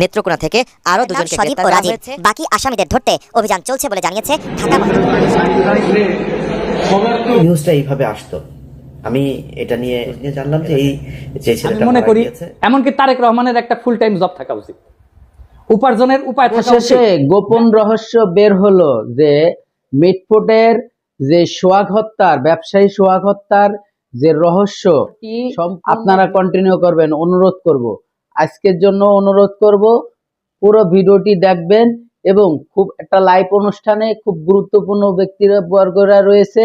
নেত্রকোনা থেকে আরো দুজনকে সজীব ও গ্রেপ্তার করা রাজীব। হয়েছে। বাকি আসামিদের ধরতে অভিযান চলছে বলে জানিয়েছে ঢাকা মহানগর পুলিশ। নিউজটা এইভাবে আসতো, আমি এটা নিয়ে জানলাম যে এই যে আমি ছেলেটা মনে মারা করি গিয়েছে, এমনকি তারেক রহমানের একটা ফুল টাইম জব থাকা উচিত, উপার্জনের উপায় থাকা উচিত। অবশেষে গোপন রহস্য বের হলো যে মিটফোর্টের যে সোহাগ হত্যার, ব্যবসায়ী সোহাগ হত্যার যে রহস্য, আপনারা কন্টিনিউ করবেন, অনুরোধ করব, আজকের জন্য অনুরোধ করব, পুরো ভিডিওটি দেখবেন এবং খুব একটা লাইভ অনুষ্ঠানে খুব গুরুত্বপূর্ণ ব্যক্তিরা বর্গরা রয়েছে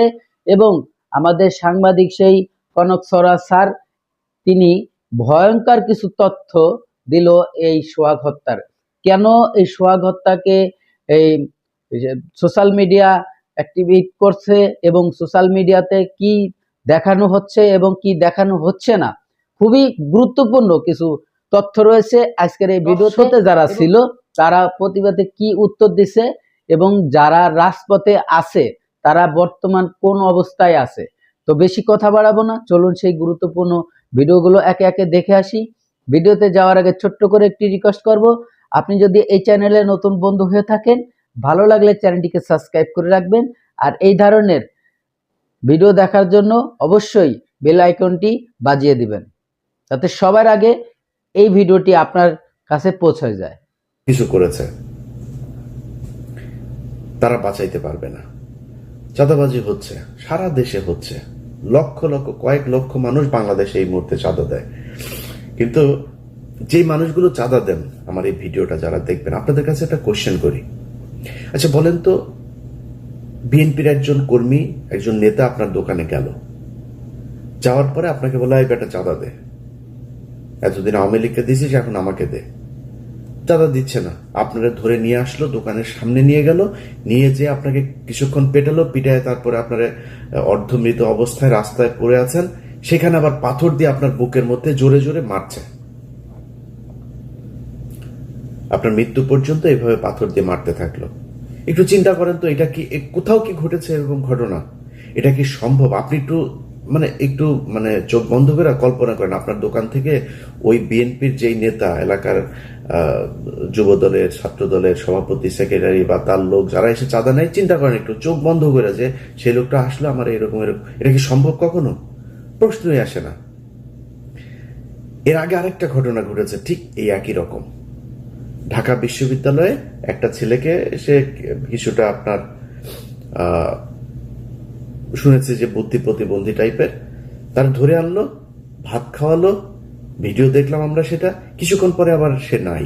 এবং আমাদের সাংবাদিক সেই কনক সরা স্যার, তিনি ভয়ঙ্কর কিছু তথ্য দিল এই সোহাগ হত্যার। কেন এই সোহাগ হত্যাকে এই সোশ্যাল মিডিয়া অ্যাক্টিভেট করছে এবং সোশ্যাল মিডিয়াতে কি দেখানো হচ্ছে এবং কি দেখানো হচ্ছে না, খুবই গুরুত্বপূর্ণ কিছু তথ্য রয়েছে আজকের এই ভিডিওতে। যারা ছিল তারা প্রতিবাদে কি উত্তর দিছে এবং যারা রাজপথে আছে তারা বর্তমান কোন অবস্থায় আছে। তো বেশি কথা বাড়াবো না, চলুন সেই গুরুত্বপূর্ণ ভিডিওগুলো একে একে দেখে আসি। ভিডিওতে যাওয়ার আগে ছোট্ট করে একটি রিকোয়েস্ট করব, আপনি যদি এই চ্যানেলে নতুন বন্ধু হয়ে থাকেন, ভালো লাগলে চ্যানেলটিকে সাবস্ক্রাইব করে রাখবেন আর এই ধরনের ভিডিও দেখার জন্য অবশ্যই বেল আইকনটি বাজিয়ে দিবেন, যাতে সবার আগে এই ভিডিওটি আপনার কাছে পৌঁছে যায়। কিছু করেছে তারা বাঁচাইতে পারবে না। চাঁদাবাজি হচ্ছে, সারা দেশে হচ্ছে, লক্ষ লক্ষ কয়েক লক্ষ মানুষ বাংলাদেশে এই মুহূর্তে চাঁদা দেয়। কিন্তু যে মানুষগুলো চাঁদা দেন, আমার এই ভিডিওটা যারা দেখবেন, আপনাদের কাছে একটা কোশ্চেন করি। আচ্ছা বলেন তো, বিএনপির একজন কর্মী, একজন নেতা আপনার দোকানে গেল, যাওয়ার পরে আপনাকে বলা হয় বেটা চাঁদা দে, এতদিন আওয়ামী লীগকে দিয়েছিস এখন আমাকে দে। চাঁদা দিচ্ছে না, আপনারা ধরে নিয়ে আসলো, দোকানের সামনে নিয়ে গেল, নিয়ে যেয়ে আপনাকে কিছুক্ষণ পেটালো, পিটায় তারপরে আপনারা অর্ধমৃত অবস্থায় রাস্তায় পড়ে আছেন, সেখানে আবার পাথর দিয়ে আপনার বুকের মধ্যে জোরে জোরে মারছে। আপনার মৃত্যু পর্যন্ত এইভাবে পাথর দিয়ে মারতে থাকলো। একটু চিন্তা করেন তো, এটা কি কোথাও কি ঘটেছে এরকম ঘটনা? এটা কি সম্ভব? আপনি একটু চোখ বন্ধ করে কল্পনা করেন, আপনার দোকান থেকে ওই বিএনপির যেই নেতা, এলাকার যুব দলের, ছাত্র দলের সভাপতি, সেক্রেটারি বা তার লোক যারা এসে চাঁদা নেয়, চিন্তা করেন একটু চোখ বন্ধ করে যে সেই লোকটা আসলো আমার এরকম এরকম। এটা কি সম্ভব? কখনো প্রশ্নই আসে না। এর আগে আরেকটা ঘটনা ঘটেছে ঠিক এই একই রকম। ঢাকা বিশ্ববিদ্যালয়ে একটা ছেলেকে, সে কিছুটা আপনার শুনেছে যে বুদ্ধি প্রতিবন্ধী টাইপের, তার ধরে আনলো, ভাত খাওয়ালো, ভিডিও দেখলাম আমরা সেটা, কিছুক্ষণ পরে আবার সে নাই।